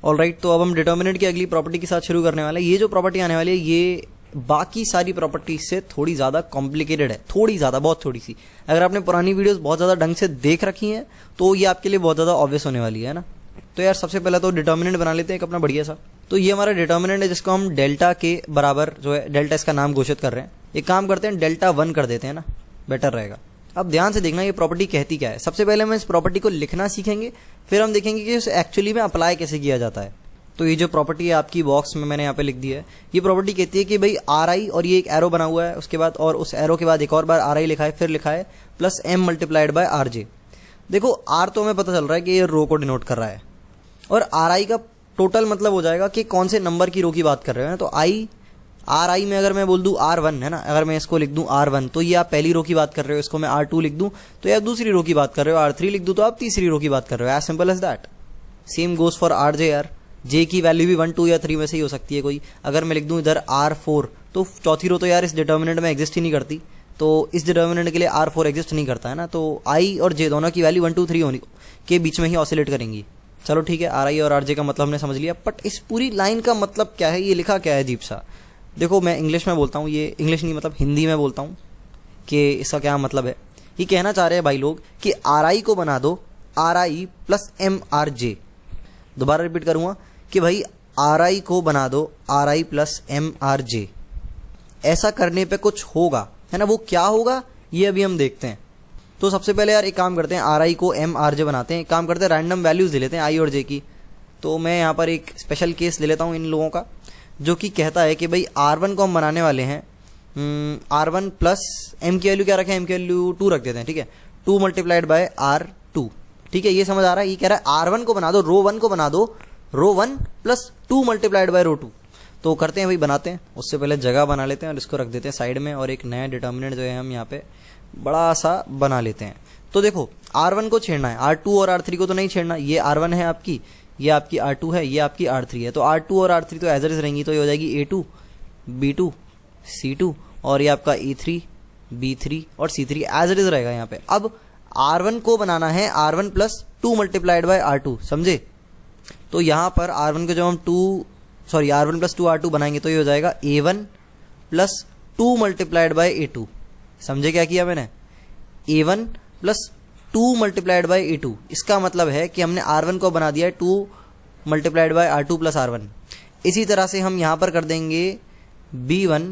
Alright, तो अब हम डिटर्मिनेंट की अगली प्रॉपर्टी के साथ शुरू करने वाले हैं। ये जो प्रॉपर्टी आने वाली है ये बाकी सारी प्रॉपर्टीज से थोड़ी ज़्यादा कॉम्प्लिकेटेड है, थोड़ी ज़्यादा, बहुत थोड़ी सी। अगर आपने पुरानी वीडियोस बहुत ज़्यादा ढंग से देख रखी हैं तो ये आपके लिए बहुत ज़्यादा ऑब्वियस होने वाली है ना। तो यार सबसे पहले तो डिटर्मिनेंट बना लेते हैं एक अपना बढ़िया सा। तो ये हमारा डिटर्मिनेंट है जिसको हम डेल्टा के बराबर जो है, डेल्टा इसका नाम घोषित कर रहे हैं। एक काम करते हैं, डेल्टा 1 कर देते हैं ना, बेटर रहेगा। अब ध्यान से देखना ये प्रॉपर्टी कहती क्या है। सबसे पहले हम इस प्रॉपर्टी को लिखना सीखेंगे, फिर हम देखेंगे कि उसे एक्चुअली में अप्लाई कैसे किया जाता है। तो ये जो प्रॉपर्टी है आपकी बॉक्स में मैंने यहाँ पे लिख दी है, ये प्रॉपर्टी कहती है कि भाई आर आई, और ये एक एरो बना हुआ है उसके बाद, और उस एरो के बाद एक और बार आर आई लिखा है, फिर लिखा है plus M multiplied by R J. देखो आर तो हमें पता चल रहा है कि ये रो को डिनोट कर रहा है, और आर आई का टोटल मतलब हो जाएगा कि कौन से नंबर की रो की बात कर रहे हैं। तो आई, आर आई में अगर मैं बोल दूं R1 है ना, अगर मैं इसको लिख दूं R1 तो ये आप पहली रो की बात कर रहे हो, इसको मैं R2 लिख दूं तो ये आप दूसरी रो की बात कर रहे हो, R3 लिख दूं तो आप तीसरी रो की बात कर रहे हो। As simple as that. Same goes for R J. यार जे की वैल्यू भी 1, 2 या 3 में से ही हो सकती है कोई। अगर मैं लिख दूं इधर R4 तो चौथी रो तो यार इस डिटर्मिनेंट में एग्जिस्ट ही नहीं करती, तो इस डिटर्मिनेंट के लिए R4 एग्जिस्ट नहीं करता है ना। तो आई और जे दोनों की वैल्यू 1, 2, 3 होने के बीच में ही ऑसिलेट करेंगी। चलो ठीक है, आर आई और आर जे का मतलब हमने समझ लिया, बट इस पूरी लाइन का मतलब क्या है, ये लिखा क्या है अजीब सा। देखो मैं इंग्लिश में बोलता हूँ, ये इंग्लिश नहीं मतलब हिंदी में बोलता हूँ कि इसका क्या मतलब है। ये कहना चाह रहे हैं भाई लोग कि आर आई को बना दो R I plus M R J. दोबारा रिपीट करूंगा कि भाई आर आई को बना दो R I plus M R J. ऐसा करने पे कुछ होगा है ना, वो क्या होगा ये अभी हम देखते हैं। तो सबसे पहले यार एक काम करते हैं, आर आई को एम आर जे बनाते हैं। एक काम करते हैं, रैंडम वैल्यूज ले लेते हैं आई और जे की। तो मैं यहाँ पर एक स्पेशल केस ले लेता हूँ इन लोगों का, जो कि कहता है कि भाई R1 को हम बनाने वाले हैं R1 प्लस M की वैल्यू क्या रखें, M की वैल्यू 2 रख देते हैं, ठीक है। 2 मल्टीप्लाइड बाय R2, ठीक है। ये समझ आ रहा है, ये कह रहा है R1 को बना दो, रो 1 को बना दो रो 1 प्लस 2 मल्टीप्लाइड बाय रो 2। तो करते हैं भाई, बनाते हैं। उससे पहले जगह बना लेते हैं और इसको रख देते हैं साइड में, और एक नया डिटर्मिनेंट जो है हम यहाँ पे बड़ा सा बना लेते हैं। तो देखो R1 को छेड़ना है, R2 और R3 को तो नहीं छेड़ना। ये R1 है आपकी, ये आपकी R2 है, ये आपकी R3 है। तो R2 और R3 तो एज इट इज रहेंगी, तो ये हो जाएगी A2 B2 C2, और ये आपका E3 B3 और C3 एज इट इज रहेगा यहाँ पे। अब R1 को बनाना है R1 plus 2 multiplied by R2, समझे। तो यहाँ पर R1 को जब हम R1 प्लस 2 R2 बनाएंगे तो ये हो जाएगा A1 plus 2 multiplied by A2। समझे क्या किया मैंने, A1 plus 2 multiplied by A2। इसका मतलब है कि हमने R1 को बना दिया है 2 multiplied by R2 plus R1। इसी तरह से हम यहां पर कर देंगे B1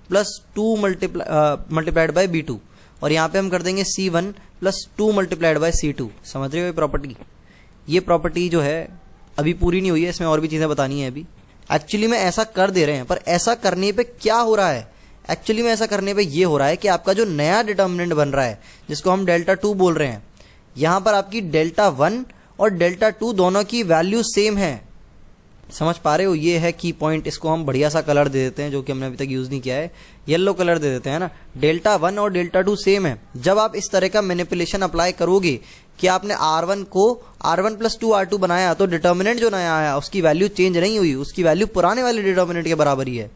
plus 2 multiplied by B2, और यहां पे हम कर देंगे C1 plus 2 multiplied by C2। समझ रहे हो ये प्रॉपर्टी। ये प्रॉपर्टी जो है अभी पूरी नहीं हुई है, इसमें और भी चीजें बतानी है अभी। एक्चुअली में ऐसा कर दे रहे हैं, पर ऐसा करने पे क्या हो रहा है, एक्चुअली में ऐसा करने पे ये हो रहा है कि आपका जो नया डिटर्मिनेंट बन रहा है जिसको हम डेल्टा 2 बोल रहे हैं, यहां पर आपकी डेल्टा 1 और डेल्टा 2 दोनों की वैल्यू सेम है। समझ पा रहे हो, ये है की पॉइंट। इसको हम बढ़िया सा कलर दे देते हैं जो कि हमने अभी तक यूज नहीं किया है, येलो कलर दे देते हैं ना। डेल्टा 1 और डेल्टा 2 सेम है। जब आप इस तरह का मैनिपुलेशन अप्लाई करोगे कि आपने R1 को R1 प्लस 2 R2 बनाया, तो डिटर्मिनेंट जो नया आया उसकी वैल्यू चेंज नहीं हुई, उसकी वैल्यू पुराने वाले डिटर्मिनेंट के बराबर ही है।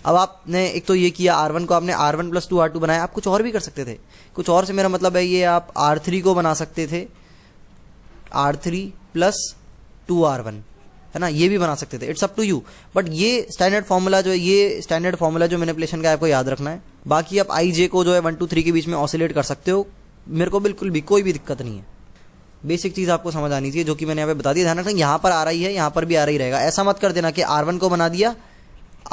अब आपने एक तो ये किया, R1 को आपने R1 प्लस 2 R2 बनाया। आप कुछ और भी कर सकते थे, कुछ और से मेरा मतलब है ये आप R3 को बना सकते थे R3 प्लस 2 R1, है ना, ये भी बना सकते थे। It's up to you, but ये स्टैंडर्ड फॉर्मूला जो है, ये स्टैंडर्ड फॉर्मूला जो मैनिपुलेशन का आपको याद रखना है। बाकी आप आई जे को जो है 1 2 3 के बीच में ऑसिलेट कर सकते हो, मेरे को बिल्कुल भी कोई भी दिक्कत नहीं है। बेसिक चीज आपको समझ आनी चाहिए जो कि मैंने यहाँ पे बता दिया। ध्यान रखना, यहाँ पर आ रही है, यहाँ पर भी आ रही रहेगा। ऐसा मत कर देना कि R1 को बना दिया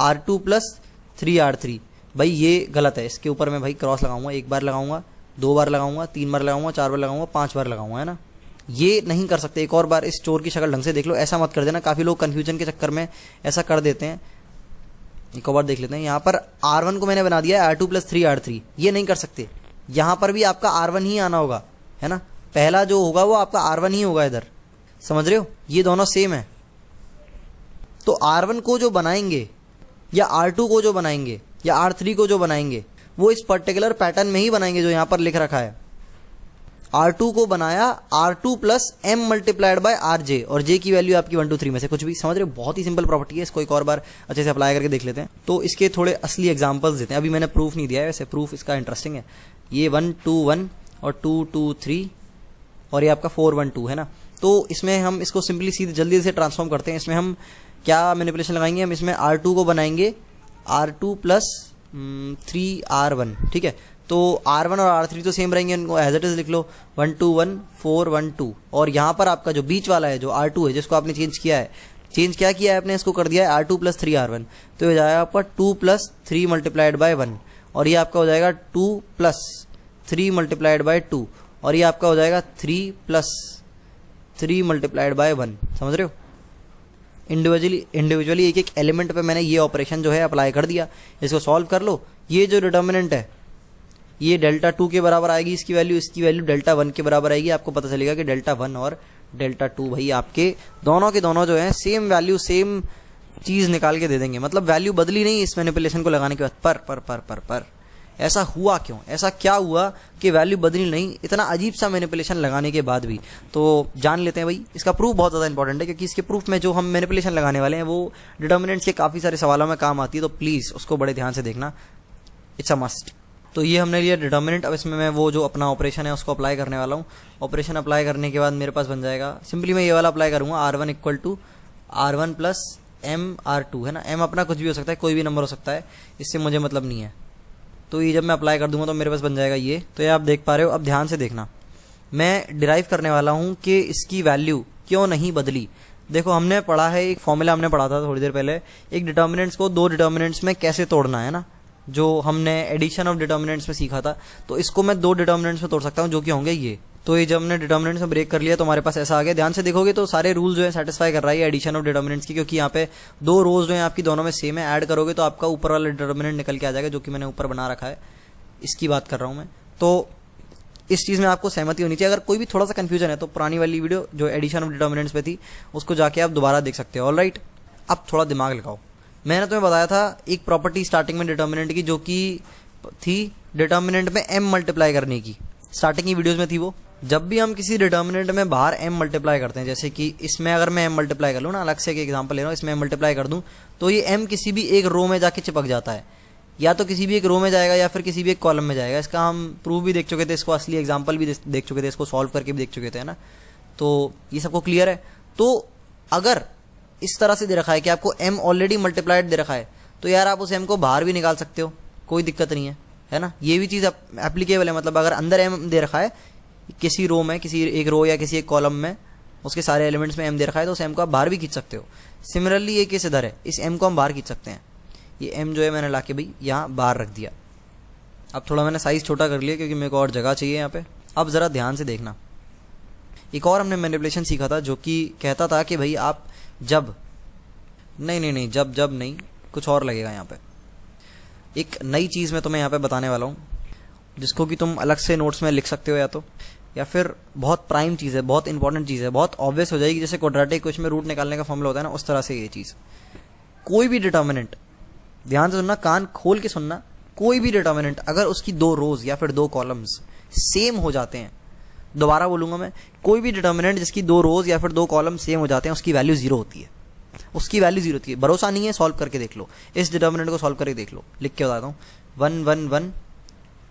R2 प्लस 3 R3, भाई ये गलत है। इसके ऊपर मैं भाई क्रॉस लगाऊंगा, 1 बार लगाऊंगा, 2 बार लगाऊंगा, 3 बार लगाऊंगा, 4 बार लगाऊंगा, 5 बार लगाऊंगा, है ना। ये नहीं कर सकते। एक और बार इस चोर की शक्ल ढंग से देख लो, ऐसा मत कर देना। काफी लोग कंफ्यूजन के चक्कर में ऐसा कर देते हैं। एक और बार देख लेते हैं। यहाँ पर R1 को मैंने बना दिया है R2 प्लस 3 R3, ये नहीं कर सकते। यहाँ पर भी आपका R1 ही आना होगा, है ना। पहला जो होगा वो आपका R1 ही होगा इधर, समझ रहे हो। ये दोनों सेम है। तो R1 को जो बनाएंगे या R2 को जो बनाएंगे या R3 को जो बनाएंगे, वो इस पर्टिकुलर पैटर्न में ही बनाएंगे जो यहां पर लिख रखा है। R2 को बनाया R2 plus M multiplied by RJ, और J की वैल्यू आपकी 1 2 3 में से कुछ भी। समझ रहे हो, बहुत ही सिंपल प्रॉपर्टी है। इसको एक और बार अच्छे से अप्लाई करके देख लेते हैं। तो इसके थोड़े असली एग्जांपल्स देते हैं। अभी मैंने प्रूफ नहीं दिया है, वैसे प्रूफ इसका इंटरेस्टिंग है। ये 1 2 1 और 2 2 3 और ये आपका 4 1 2 है ना। तो इसमें हम इसको सिंपली सीधे जल्दी से ट्रांसफॉर्म करते हैं। इसमें हम क्या मैनिपुलेशन लगाएंगे, हम इसमें R2 को बनाएंगे R2 प्लस 3R1, ठीक है। तो R1 और R3 तो सेम रहेंगे, उनको एज इट इज लिख लो 1 2 1 4 1 2। और यहाँ पर आपका जो बीच वाला है जो R2 है, जिसको आपने चेंज किया है, चेंज क्या किया है आपने, इसको कर दिया है R2 प्लस 3R1। तो ये हो जाएगा आपका 2 प्लस 3 मल्टीप्लाइड बाय 1, और ये आपका हो जाएगा 2 प्लस 3 मल्टीप्लाइड बाय 2, और ये आपका हो जाएगा 3 प्लस 3 मल्टीप्लाइड बाय 1। समझ रहे हो? इंडिविजुअली एक एक एलिमेंट पे मैंने ये ऑपरेशन जो है अप्लाई कर दिया। इसको सॉल्व कर लो। ये जो डिटर्मिनेंट है ये डेल्टा 2 के बराबर आएगी, इसकी वैल्यू डेल्टा 1 के बराबर आएगी। आपको पता चलेगा कि डेल्टा 1 और डेल्टा 2 भाई आपके दोनों के दोनों जो है सेम वैल्यू सेम चीज निकाल के दे देंगे। मतलब वैल्यू बदली नहीं इस मैनिपुलेशन को लगाने के बाद। पर ऐसा हुआ क्यों, ऐसा क्या हुआ कि वैल्यू बदली नहीं इतना अजीब सा मैनिपुलेशन लगाने के बाद भी? तो जान लेते हैं भाई। इसका प्रूफ बहुत ज़्यादा इंपॉर्टेंट है, क्योंकि इसके प्रूफ में जो हम मैनिपुलेशन लगाने वाले हैं वो डिटर्मिनेंट्स के काफ़ी सारे सवालों में काम आती है। तो प्लीज़ उसको बड़े ध्यान से देखना, इट्स अ मस्ट। तो ये हमने लिया डिटर्मिनेंट। अब इसमें मैं वो जो अपना ऑपरेशन है उसको अप्लाई करने वाला हूँ। ऑपरेशन अप्लाई करने के बाद मेरे पास बन जाएगा, सिंपली मैं ये वाला अप्लाई करूँगा, R1 equal to R1 plus MR2, है ना। M अपना कुछ भी हो सकता है, कोई भी नंबर हो सकता है, इससे मुझे मतलब नहीं है। तो ये जब मैं अप्लाई कर दूंगा तो मेरे पास बन जाएगा ये। तो ये आप देख पा रहे हो। अब ध्यान से देखना, मैं डिराइव करने वाला हूँ कि इसकी वैल्यू क्यों नहीं बदली। देखो हमने पढ़ा है, एक फॉर्मूला हमने पढ़ा था थोड़ी देर पहले, एक डिटर्मिनेंट्स को दो डिटर्मिनेंट्स में कैसे तोड़ना है ना, जो हमने एडिशन ऑफ डिटर्मिनेंट्स में सीखा था। तो इसको मैं दो डिटर्मिनेंट्स में तोड़ सकता हूँ, जो कि होंगे ये। तो ये जब हमने डिटर्मिनेंट्स में ब्रेक कर लिया तो हमारे पास ऐसा आ गया। ध्यान से देखोगे तो सारे रूल जो है सेटिस्फाई कर रहा है एडिशन ऑफ डिटर्मिनेंट्स की, क्योंकि यहाँ पे दो रोज जो है आपकी दोनों में सेम है। ऐड करोगे तो आपका ऊपर वाला डिटर्मिनेंट निकल के आ जाएगा, जो कि मैंने ऊपर बना रखा है, इसकी बात कर रहा हूँ मैं। तो इस चीज़ में आपको सहमति होनी चाहिए। अगर कोई भी थोड़ा सा कंफ्यूजन है तो पुरानी वाली वीडियो जो एडिशन ऑफ डिटर्मिनेंट्स पे थी उसको जाके आप दोबारा देख सकते हो। ऑलराइट, अब थोड़ा दिमाग लगाओ। मैंने तुम्हें बताया था एक प्रॉपर्टी स्टार्टिंग में डिटर्मिनेंट की, जो कि थी डिटर्मिनेंट में m मल्टीप्लाई करने की। स्टार्टिंग की वीडियोस में थी वो। जब भी हम किसी डिटर्मिनेंट में बाहर m मल्टीप्लाई करते हैं, जैसे कि इसमें अगर मैं m मल्टीप्लाई कर लूँ ना, अलग से एक एग्जांपल ले रहा हूँ, इसमें m मल्टीप्लाई कर दूँ तो ये m किसी भी एक रो में जाके चिपक जाता है, या तो किसी भी एक रो में जाएगा या फिर किसी भी एक कॉलम में जाएगा। इसका हम प्रूफ भी देख चुके थे, इसको असली एग्जाम्पल भी देख चुके थे, इसको सॉल्व करके भी देख चुके थे, है ना। तो ये सबको क्लियर है। तो अगर इस तरह से दे रखा है कि आपको m ऑलरेडी मल्टीप्लाइड दे रखा है, तो यार आप उस m को बाहर भी निकाल सकते हो, कोई दिक्कत नहीं है ना। ये भी चीज़ एप्लीकेबल है। मतलब अगर अंदर m दे रखा है किसी रो में, किसी एक रो या किसी एक कॉलम में, उसके सारे एलिमेंट्स में m दे रखा है, तो उस m को आप बाहर भी खींच सकते हो। सिमिलरली ये केस इधर है, इस m को हम बाहर खींच सकते हैं। ये m जो है मैंने लाके भाई यहाँ बाहर रख दिया। अब थोड़ा मैंने साइज छोटा कर लिया क्योंकि मेरे को और जगह चाहिए यहाँ पे। अब ज़रा ध्यान से देखना, एक और हमने मैनिपुलेशन सीखा था जो कि कहता था कि भाई आप जब जब नहीं, कुछ और लगेगा यहाँ पे। एक नई चीज़ मैं तुम्हें यहाँ पे बताने वाला हूँ, जिसको कि तुम अलग से नोट्स में लिख सकते हो, या फिर बहुत प्राइम चीज़ है, बहुत इंपॉर्टेंट चीज़ है, बहुत ऑब्वियस हो जाएगी। जैसे क्वाड्रेटिक इक्वेशन में रूट निकालने का फॉर्मूला होता है ना, उस तरह से ये चीज़। कोई भी डिटर्मिनेंट, ध्यान से सुनना, कान खोल के सुनना, कोई भी डिटर्मिनेंट अगर उसकी दो रोज या फिर दो कॉलम्स सेम हो जाते हैं, दोबारा बोलूंगा मैं, कोई भी डिटर्मिनेंट जिसकी दो रोज या फिर दो कॉलम सेम हो जाते हैं, उसकी वैल्यू जीरो होती है। उसकी वैल्यू जीरो होती है। भरोसा नहीं है, सॉल्व करके देख लो, इस डिटर्मिनेंट को सॉल्व करके देख लो। लिख के बताता हूँ, 1 1 1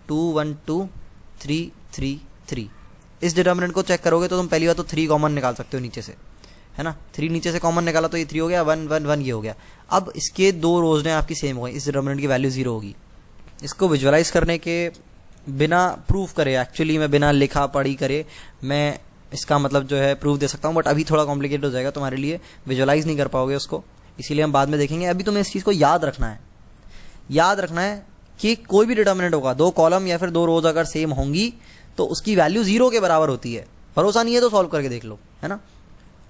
2 1 2 3 3 3। इस डिटर्मिनेंट को चेक करोगे तो तुम पहली बार तो 3 कॉमन निकाल सकते हो नीचे से, है ना। 3 नीचे से कॉमन निकाला तो ये 3 हो गया, 1 1 1 ये हो गया। अब इसके दो रोज ने आपकी सेम हो गई, इस डिटर्मिनेंट की वैल्यू जीरो होगी। इसको विजुअलाइज करने के बिना प्रूफ करे, एक्चुअली मैं बिना लिखा पढ़ी करे मैं इसका मतलब जो है प्रूफ दे सकता हूँ, बट अभी थोड़ा कॉम्प्लिकेटेड हो जाएगा तुम्हारे लिए, विजुअलाइज नहीं कर पाओगे उसको, इसीलिए हम बाद में देखेंगे। अभी तुम्हें इस चीज़ को याद रखना है कि कोई भी डिटर्मिनेंट होगा, दो कॉलम या फिर दो रोज अगर सेम होंगी तो उसकी वैल्यू जीरो के बराबर होती है। भरोसा नहीं है तो सॉल्व करके देख लो, है ना।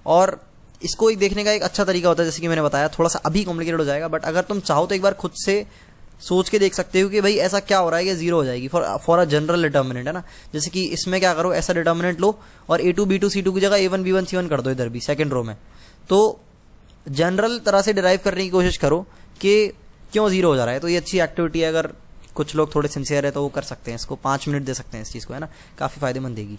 और इसको एक देखने का एक अच्छा तरीका होता है, जैसे कि मैंने बताया, थोड़ा सा अभी कॉम्प्लिकेटेड हो जाएगा, बट अगर तुम चाहो तो एक बार खुद से सोच के देख सकते हो कि भाई ऐसा क्या हो रहा है कि जीरो हो जाएगी फॉर अ जनरल डिटर्मिनेंट, है ना। जैसे कि इसमें क्या करो, ऐसा डिटर्मिनेंट लो और A2 B2 C2 की जगह A1 B1 C1 कर दो इधर भी सेकंड रो में। तो जनरल तरह से डिराइव करने की कोशिश करो कि क्यों जीरो हो जा रहा है। तो ये अच्छी एक्टिविटी है, अगर कुछ लोग थोड़े सिंसियर है तो वो कर सकते हैं, इसको 5 मिनट दे सकते हैं इस चीज़ को, है ना, काफ़ी फायदेमंद देगी।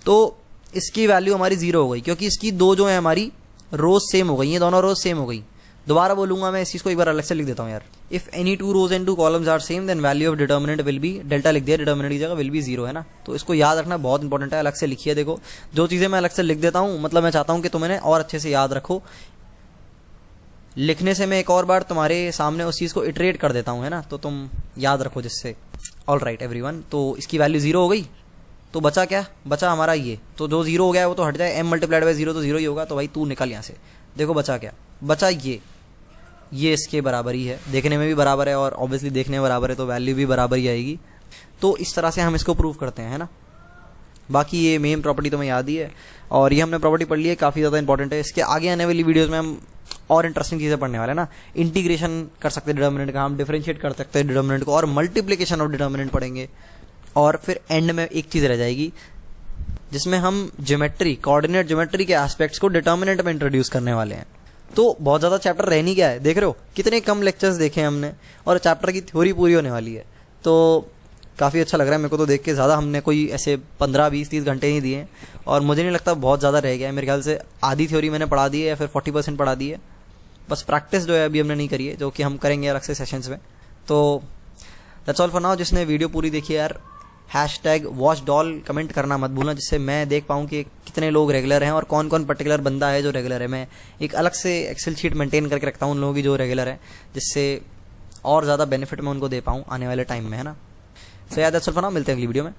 तो इसकी वैल्यू हमारी जीरो हो गई क्योंकि इसकी दो जो है हमारी रोज सेम हो गई, ये दोनों रोज सेम हो गई। दोबारा बोलूंगा मैं इस चीज को, एक बार अलग से लिख देता हूँ यार। If any two rows and two columns are same then value of determinant will be, delta लिख दिया, डिटर्मिनेंट की जगह विल बी 0 है ना। तो इसको याद रखना बहुत इंपॉर्टेंट है, अलग से लिखिए। देखो जो चीजें मैं अलग से लिख देता हूँ, मतलब मैं चाहता हूँ कि तुम इन्हें और अच्छे से याद रखो। लिखने से मैं एक और बार तुम्हारे सामने उस चीज को इटरेट कर देता हूँ, है ना, तो तुम याद रखो जिससे। ऑल राइट एवरीवन, तो इसकी वैल्यू 0 हो गई, तो बचा क्या, बचा हमारा ये। तो जो 0 हो गया है वो तो हट जाए, m मल्टीप्लाइड बाई 0 तो 0 ही होगा। तो भाई तू निकल यहाँ से। देखो बचा क्या, बचा ये इसके बराबर ही है, देखने में भी बराबर है और ऑब्वियसली देखने में बराबर है तो वैल्यू भी बराबर ही आएगी। तो इस तरह से हम इसको प्रूव करते हैं, है ना। बाकी ये मेन प्रॉपर्टी तो मैं याद ही है और ये हमने प्रॉपर्टी पढ़ ली है, काफ़ी ज़्यादा इंपॉर्टेंट है। इसके आगे आने वाली वीडियोज़ में हम और इंटरेस्टिंग चीज़ें पढ़ने वाले हैं ना। इंटीग्रेशन कर सकते हैं डिटर्मिनेंट का, हम डिफरेंशिएट कर सकते हैं डिटर्मिनेंट को, और मल्टीप्लिकेशन ऑफ डिटर्मिनेंट पढ़ेंगे। और फिर एंड में एक चीज़ रह जाएगी जिसमें हम ज्योमेट्री, कोऑर्डिनेट ज्योमेट्री के एस्पेक्ट्स को डिटर्मिनेंट में इंट्रोड्यूस करने वाले हैं। तो बहुत ज़्यादा चैप्टर रह नहीं गया है, देख रहे हो कितने कम लेक्चर्स देखे हैं हमने और चैप्टर की थ्योरी पूरी होने वाली है। तो काफ़ी अच्छा लग रहा है मेरे को तो देख के। ज़्यादा हमने कोई ऐसे 15, 20, 30 घंटे नहीं दिए और मुझे नहीं लगता बहुत ज़्यादा रह गया है। मेरे ख्याल से आधी थ्योरी मैंने पढ़ा दी है या फिर 40% पढ़ा दी है। बस प्रैक्टिस जो है अभी हमने नहीं करी है, जो कि हम करेंगे अलग से सेशंस में। तो दैट्स ऑल फॉर नाउ। जिसने वीडियो पूरी देखी है यार, #watchdol कमेंट करना मत भूलना, जिससे मैं देख पाऊँ कि कितने लोग रेगुलर हैं और कौन कौन पर्टिकुलर बंदा है जो रेगुलर है। मैं एक अलग से एक्सेल शीट मेंटेन करके रखता हूँ उन लोगों की जो रेगुलर है, जिससे और ज़्यादा बेनिफिट मैं उनको दे पाऊँ आने वाले टाइम में, है ना। सो यार दैट्स ऑल फॉर नाउ, मिलते हैं अगली वीडियो में।